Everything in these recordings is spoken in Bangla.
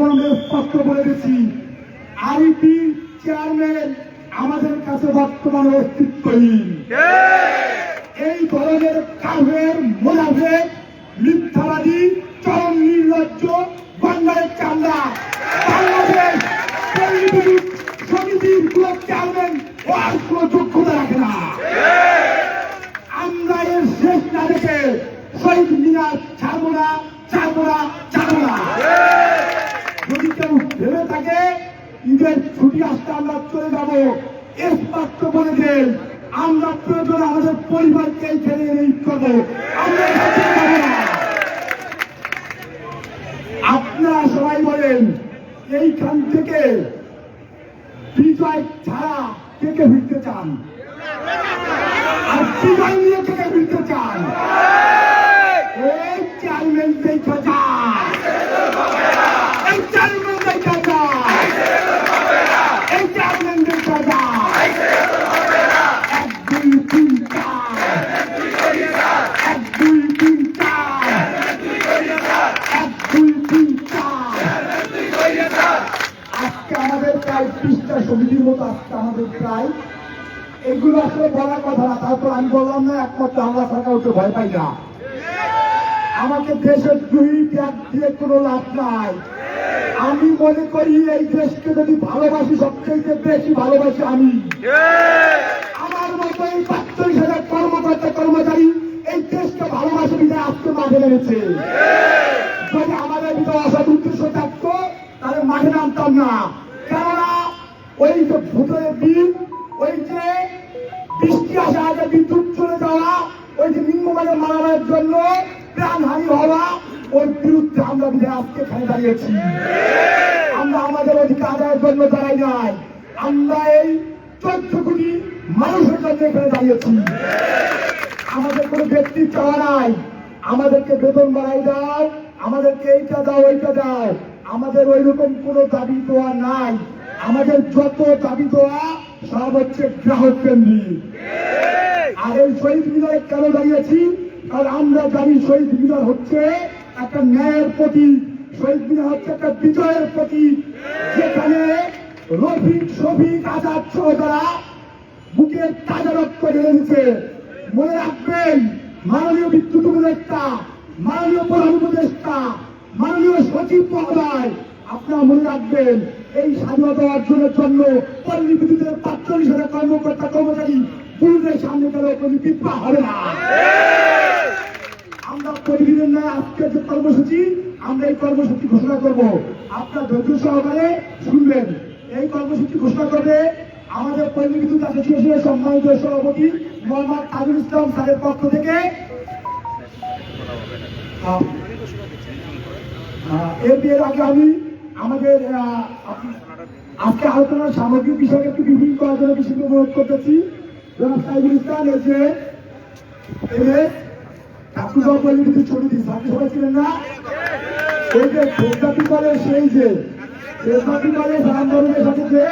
পত্র বলে দিচ্ছি, আইপি চেয়ারম্যান আমাদের কাছে বর্তমানে অস্তিত্বহীন। এই ধরনের কাফের, মুনাফিক, মিথ্যাবাদী, চরম নির্লজ্জ, বাংলার চামড়া বাংলাদেশ সমিতির কোন চেয়ারম্যান আর কোন যোগ্যতা রাখে না। আমরা এর শেষ না দেখে শহীদ মিনার ছাড়বো না, ছাড়বো না, ছাড়বো না। যদি কেউ ভেবে থাকে ঈদের ছুটি আসতে আমরা চলে যাবো, স্পষ্ট বলে দেন আমরা প্রয়োজন আমাদের পরিবারকে ছেড়ে ঈদ করবো, আমরা যাবো না। আপনারা সবাই বলেন এইখান থেকে বিজয় ছাড়া কে কে ফিরতে চান? আর বিজয় নিয়ে কে কে ফিরতে চান? এই চেয়ারম্যান দেখা যায়, এই চেয়ারম্যান দেখা যায়, এই চেয়ারম্যান দেখা যায়। 1 2 3 4, 1 2 3 4, 1 2 3 4। আজকে আমাদের প্রায় 30টা সমিতির মতো আজকে আমাদের প্রায়, এগুলো আসলে বলার কথা না। তারপর আমি বললাম না একমাত্র আমরা সরকার উঠে ভয় পাই না। আমাকে দেশের দুই ত্যাগ দিয়ে কোনো লাভ নাই। আমি মনে করি এই দেশকে যদি ভালোবাসি, সবচেয়ে বেশি ভালোবাসি আমি। আমার মতো এই 45,000 কর্মকর্তা কর্মচারী এই দেশকে ভালোবাসে বিধায় আজকে মাঠে নেমেছে। যদি আমাদের ভিতরে অসৎ উদ্দেশ্য থাকতো তাহলে মাঠে নামতাম না। কেননা ওই যে ভূতের দিন, ওই যে বৃষ্টি আসা আগে বিদ্যুৎ চলে যাওয়া, ওই যে নিম্নমানের মারামারের জন্য প্রাণহানি হওয়া, ওর বিরুদ্ধে আমরা বিধায় আজকে এখানে দাঁড়িয়েছি। আমরা আমাদের অধিকার আদায়ের জন্য দাঁড়াই নাই, আমরা এই 14 কোটি মানুষের জন্য এখানে দাঁড়িয়েছি। আমাদের কোনো ব্যক্তি চাওয়া নাই, আমাদেরকে বেতন বাড়াই দাও, আমাদেরকে এইটা দাও, ওইটা দাও, আমাদের ওই রকম কোনো দাবি দেওয়া নাই। আমাদের যত দাবি দেওয়া সব হচ্ছে গ্রাহক কেন্দ্রিক। আর এই শহীদ মিনারে কেন দাঁড়িয়েছি? কারণ আমরা জানি শহীদ মিনার হচ্ছে একটা ন্যায়ের প্রতীক, শহীদ মিনার হচ্ছে একটা বিজয়ের প্রতীক, যেখানে রফিক, শফিক, আজাদ সহ যারা বুকের তাজা রক্ত ঢেলেছে। মনে রাখবেন, মাননীয় বিদ্যুৎ উপদেষ্টা, মাননীয় প্রধান উপদেষ্টা, মাননীয় সচিব মহোদয়, আপনারা মনে রাখবেন এই স্বাধীনতা অর্জনের জন্য পল্লী বিদ্যুতের 45,000 কর্মকর্তা কর্মচারী পুলিশের সামনে গেলে কোনো বিপ্লব হবে না। আমরা প্রতিদিনের নয় আজকের যে কর্মসূচি, আমরা এই কর্মসূচি ঘোষণা করব। আপনার ধৈর্য সহকারে শুনবেন। এই কর্মসূচি ঘোষণা করবে আমাদের পল্লী বিদ্যুৎ অ্যাসোসিয়েশনের সম্মানিত সভাপতি মোহাম্মদ তাজুল ইসলাম স্যারের পক্ষ থেকে। এর আগে আমি আমাদের আজকে আলোচনার সামগ্রিক বিষয়কে একটু বিভিন্ন করার জন্য বিশেষ অনুরোধ করতেছি জনাব তাজুল ইসলাম। এই যে পল্লী বিদ্যুৎ ছবি দিচ্ছে, আপনি সবাই ছিলেন না? এই যে ভোক্তাপি করে সেই যে ভোক্তাপি করে আন্দোলনের সাথে যে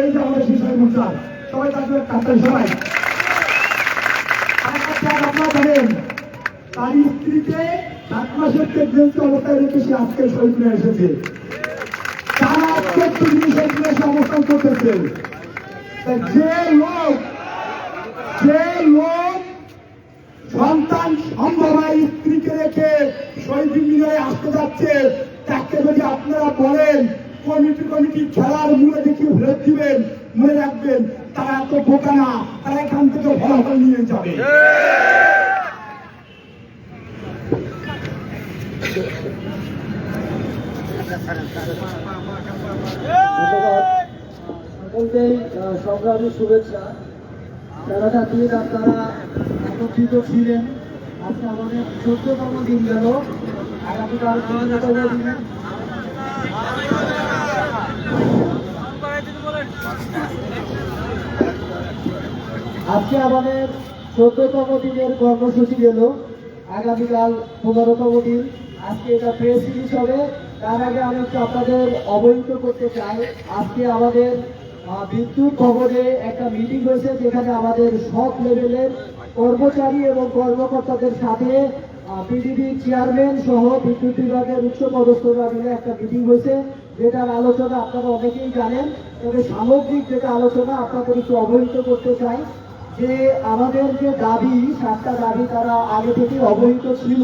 এই যে আমাদের শিশু মুসার সবাই তাদের কাছে সবাই আপনারা জানেন তার স্ত্রীকে 7 মাসের প্রেগনেন্সি অবস্থায় রেখে সে আজকে শহীদ হয়ে এসেছে। তারা আজকে তিনি শহীদ এসে অবস্থান করতেছে। যে লোক সন্তান সম্ভবায় স্ত্রীকে রেখে শহীদ মিনারে আসতে যাচ্ছে, তাকে যদি আপনারা বলেন কমিটি খেলার মূলে দেখি ভেদ দিবেন, মনে রাখবেন তারা এত বোকা না, তারা এখান থেকে ফলাফল নিয়ে যাবে। সকলকেই সংগ্রামী শুভেচ্ছা। যারা দিয়ে আপনারা একত্রিত ছিলেন, আজকে আমাদের 14তম দিন গেল। আগামীকাল 15তম দিন। আজকে আমাদের 14তম দিনের কর্মসূচি গেল, আগামীকাল 15তম দিন। আজকে এটা প্রেস রিলিজ হবে। তার আগে আমি একটু আপনাদের অবহিত করতে চাই, আজকে আমাদের বিদ্যুৎ ভবনে একটা মিটিং হয়েছে, যেখানে আমাদের সব লেভেলের কর্মচারী এবং কর্মকর্তাদের সাথে পিডিবি চেয়ারম্যান সহ বিদ্যুৎ বিভাগের উচ্চপদস্থরা মিলে একটা মিটিং হয়েছে, যেটার আলোচনা আপনারা অনেকেই জানেন। তবে সামগ্রিক যেটা আলোচনা আপনাদের একটু অবহিত করতে চাই যে আমাদের যে দাবি, 7টা দাবি তারা আগে থেকেই অবহিত ছিল।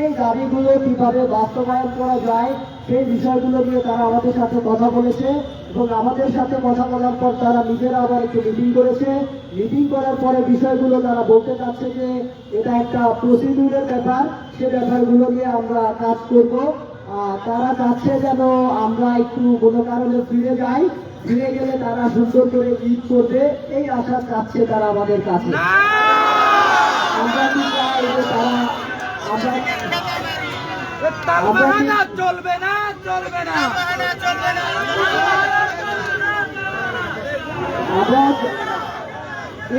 এই দাবিগুলো কিভাবে বাস্তবায়ন করা যায় সেই বিষয়গুলো নিয়ে তারা আমাদের সাথে কথা বলেছে এবং আমাদের সাথে কথা বলার পর তারা নিজেরা আবার একটু মিটিং করেছে। মিটিং করার পরে বিষয়গুলো তারা বলতে চাচ্ছে যে এটা একটা প্রসিডিউরের ব্যাপার, সে ব্যাপারগুলো নিয়ে আমরা কাজ করব। তারা চাচ্ছে যেন আমরা একটু কোনো কারণে ফিরে যাই, ফিরে গেলে তারা সুন্দর করে ঈদ করবে, এই আশা চাচ্ছে তারা আমাদের কাছে। আমরা কি চাই যে তারা চলবে না, চলবে না।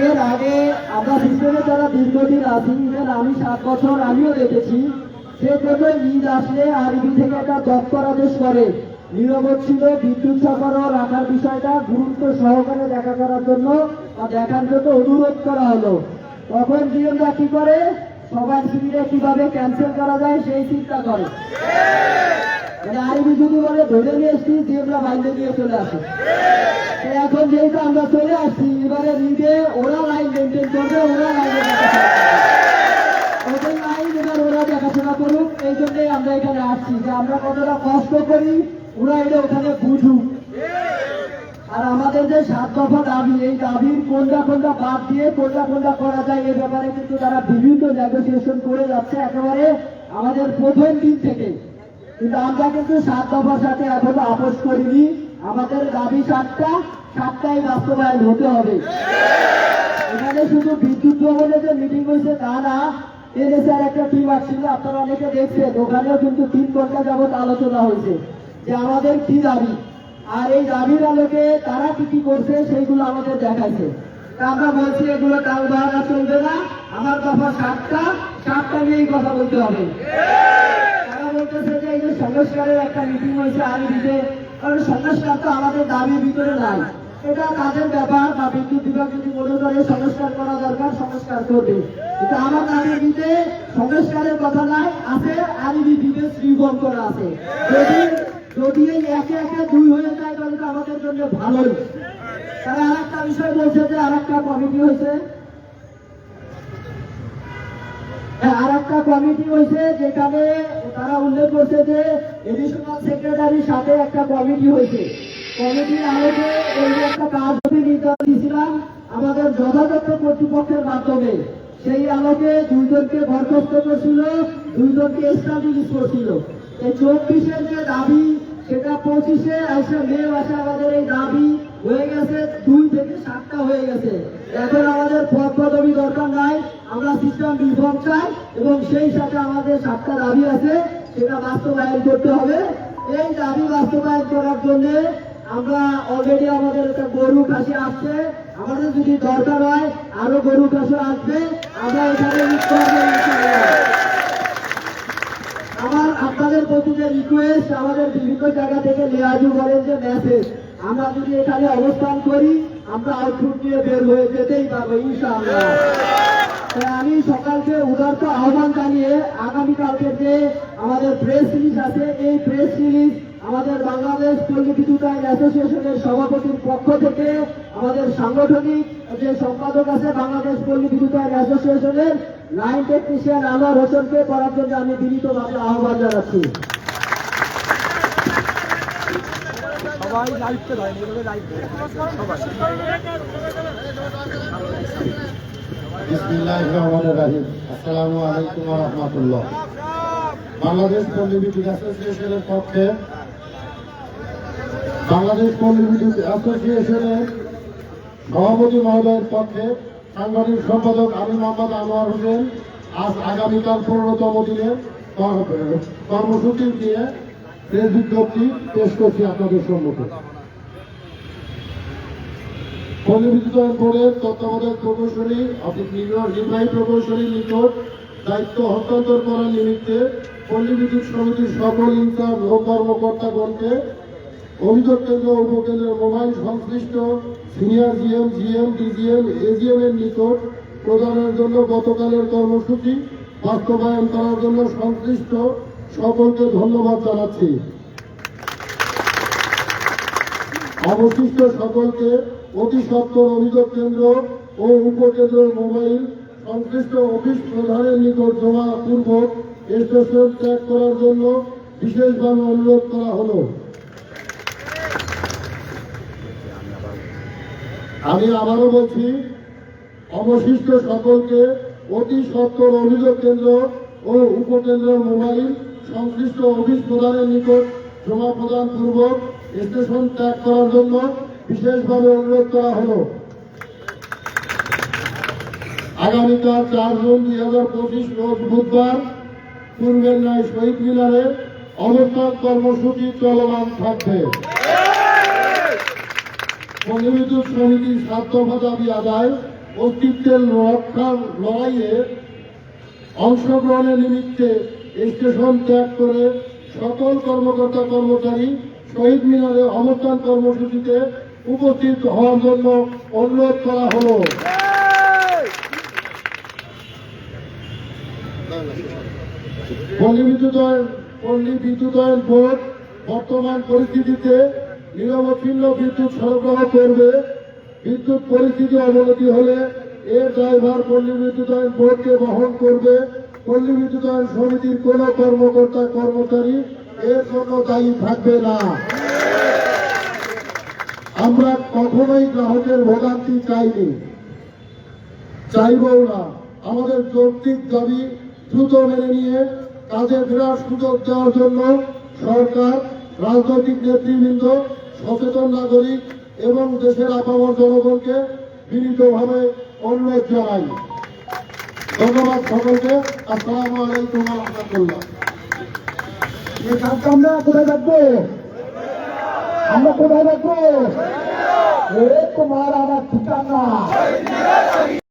এর আগে আমরা সিস্টেমে যারা দীর্ঘদিন আছি, আমি 7 বছর আমিও দেখেছি, সে জন্য ঈদ আসলে আরবি থেকে একটা দপ্তর আদেশ করে নিরবত ছিল বিদ্যুৎ সরবরাহ রাখার বিষয়টা গুরুত্ব সহকারে দেখা করার জন্য বা দেখার জন্য অনুরোধ করা হলো। তখন জিএমরা কি করে, সবার সুবিধা কিভাবে ক্যান্সেল করা যায় সেই চিন্তা করে। মানে আরবি যদি বলে ধরে নিয়ে এসছি, জিএমরা বাইরে নিয়ে চলে আসে। এখন যেহেতু আমরা চলে আসছি, এবারে ঈদে ওরা লাইন মেনটেন করবে, ওরা লাইনে ওদের লাইন এবার ওরা দেখাশোনা করুক। এই জন্যই আমরা এখানে আসছি যে আমরা কতটা কষ্ট করি ওরা এটা ওখানে বুঝুক। আর আমাদের যে 7 দফা দাবি, এই দাবির কোনটা কোনটা বাদ দিয়ে কোনটা কোনটা করা যায় এই ব্যাপারে কিন্তু তারা বিভিন্ন নেগোসিয়েশন করে যাচ্ছে একেবারে আমাদের প্রথম দিন থেকে। কিন্তু আমরা কিন্তু 7 দফার সাথে এখনো আপোষ করিনি। আমাদের দাবি 7টাই বাস্তবায়ন হতে হবে। এখানে শুধু বিদ্যুৎ ভবনে যে মিটিং হয়েছে তা না, এনএসআর একটা টিম আসছিল, আপনারা অনেকে দেখছেন, ওখানেও কিন্তু 3 ঘন্টা যাবত আলোচনা হয়েছে যে আমাদের কি দাবি আর এই দাবির আলোকে তারা কি কি করছে সেইগুলো আমাদের দেখাইছে। তা আমরা বলছি এগুলো টাল বাহানা চলবে না, আমার দফা 7টা নিয়েই কথা বলতে হবে। তারা বলতেছে যে এই যে সংস্কারের একটা মিটিং হয়েছে আরবিতে, কারণ সংস্কার তো আমাদের দাবির ভিতরে নাই, এটা তাদের ব্যাপার। বা বিদ্যুৎ বিভাগ যদি মনে করে সংস্কার করা দরকার, সংস্কার করবে। কিন্তু আমার দাবির ভিতরে সংস্কারের কথা নাই, আছে আরবি বিদেশ রিফর্ম করা আছে। যদি এই একে একে 2 হয়ে যায় তাহলে তো আমাদের জন্য ভালোই। তারা আর একটা বিষয় বলছে যে আর একটা কমিটি হয়েছে, আর একটা কমিটি হয়েছে যেখানে তারা উল্লেখ করছে যে এডিশনাল সেক্রেটারির সাথে একটা কমিটি হয়েছে। কমিটির আলোকে এই যে একটা কাজ নির্ধারণ দিয়েছিলাম আমাদের যথাযথ কর্তৃপক্ষের মাধ্যমে, সেই আলোকে 2 জনকে বরখাস্ত করছিল, 2 জনকে এস্টাবলিশ করছিল। এই 24-এর যে দাবি সেটা 25-এ আসে মে মাসে আমাদের এই দাবি হয়ে গেছে 2 থেকে 7টা হয়ে গেছে। এখন আমাদের পদ পদবি দরকার নাই, আমরা সিস্টেম রিফর্ম চাই এবং সেই সাথে আমাদের 7টা দাবি আছে, সেটা বাস্তবায়ন করতে হবে। এই দাবি বাস্তবায়ন করার জন্য আমরা অলরেডি আমাদের একটা গরু খাসি আসছে, আমাদের যদি দরকার হয় আরো গরু খাসি আসবে, আমরা এখানে আমার আপনাদের প্রতি যে রিকোয়েস্ট, আমাদের বিভিন্ন জায়গা থেকে লেয়াজু বলেন যে মেসেজ, আমরা যদি এখানে অবস্থান করি আমরা আউটপুট নিয়ে বের হয়ে যেতেই পারবো ইনশাআল্লাহ। তাই আমি সকালকে উদারত আহ্বান জানিয়ে আগামীকালকে যে আমাদের প্রেস রিলিজ আছে, এই প্রেস রিলিজ আমাদের বাংলাদেশ পল্লী বিদ্যুতায়ন অ্যাসোসিয়েশনের সভাপতির পক্ষ থেকে আমাদের সাংগঠনিক যে সম্পাদক আছে বাংলাদেশ পল্লী বিদ্যুতায়ন অ্যাসোসিয়েশনের লাইন টেকনিশিয়ান আনোয়ার হোসেনকে করার জন্য আমি বিনীতভাবে আহ্বান জানাচ্ছি। সবাই লাইভে ধরেন, এভাবে লাইভে বিসমিল্লাহির রহমানির রহিম। আসসালামু আলাইকুম ওয়া রাহমাতুল্লাহ। বাংলাদেশ পল্লী বিদ্যুৎ অ্যাসোসিয়েশনের পক্ষে, বাংলাদেশ পল্লী বিদ্যুৎ অ্যাসোসিয়েশনের সভাপতি মহোদয়ের পক্ষে সাংগঠনিক সম্পাদক আমি মোহাম্মদ আনোয়ার হোসেন আজ আগামীকাল 15তম দিনের কর্মসূচি নিয়ে প্রেস বিজ্ঞপ্তি পেশ করছি আপনাদের সম্মুখে। পল্লী বিদ্যুতায়ন বোর্ডের তত্ত্বাবধায়ক প্রকৌশলী নির্বাহী প্রকৌশলীর নিকট দায়িত্ব হস্তান্তর করার নিমিত্তে পল্লী বিদ্যুৎ সমিতির সকল ইনচার্জ ও কর্মকর্তাগণকে অভিযোগ কেন্দ্র উপকেন্দ্রের মোবাইল সংশ্লিষ্ট সিনিয়র জিএম, ডিজিএম, এজিএম এর নিকট প্রদানের জন্য গতকালের কর্মসূচি বাস্তবায়ন করার জন্য সংশ্লিষ্ট সকলকে ধন্যবাদ জানাচ্ছি। অবশিষ্ট সকলকে অতি সত্বর অভিযোগ কেন্দ্র ও উপকেন্দ্রের মোবাইল সংশ্লিষ্ট অফিস প্রধানের নিকট জমা পূর্বক স্টেশন ত্যাগ করার জন্য বিশেষভাবে অনুরোধ করা হলো। আমি আবারও বলছি, অবশিষ্ট সকলকে অতি সত্বর অভিযোগ কেন্দ্র ও উপকেন্দ্রের মোবাইল সংশ্লিষ্ট অফিস প্রধানের নিকট জমা প্রদান পূর্বক স্টেশন ত্যাগ করার জন্য বিশেষভাবে অনুরোধ করা হলো। আগামীকাল 4 জুন 2025 রোজ বুধবার পূর্বের ন্যায় শহীদ মিনারে অবস্থান কর্মসূচি চলমান থাকবে। পল্লী বিদ্যুৎ সমিতির স্বার্থ দাবি আদায়, অস্তিত্বের রক্ষার লড়াইয়ে অংশগ্রহণের নিমিত্তে স্টেশন ত্যাগ করে সকল কর্মকর্তা কর্মচারী শহীদ মিনারে অবস্থান কর্মসূচিতে উপস্থিত হওয়ার জন্য অনুরোধ করা হলো। পল্লী বিদ্যুতায়ন বোর্ড বর্তমান পরিস্থিতিতে নিরবচ্ছিন্ন বিদ্যুৎ সরবরাহ করবে। বিদ্যুৎ পরিস্থিতি অবনতি হলে এর দায়ভার পল্লী বিদ্যুতায়ন বোর্ডকে বহন করবে। পল্লী বিদ্যুতায়ন সমিতির কোন কর্মকর্তা কর্মচারী এর জন্য দায়ী থাকবে না। আমরা কখনোই গ্রাহকের ভোগান্তি চাইনি, চাইবও না। আমাদের যৌক্তিক দাবি দ্রুত মেনে নিয়ে কাজে ফেরার সুযোগ দেওয়ার জন্য সরকার, রাজনৈতিক নেতৃবৃন্দ, সচেতন নাগরিক এবং দেশের আপামর জনগণকে বিনীতভাবে অনুরোধ জানাই। ধন্যবাদ সকলকে। আসসালামু আলাইকুম ওয়া রাহমাতুল্লাহ। এই কাজটা আমরা কোথায় থাকবো? আমরা কোথায় থাকবো? তোমার আমার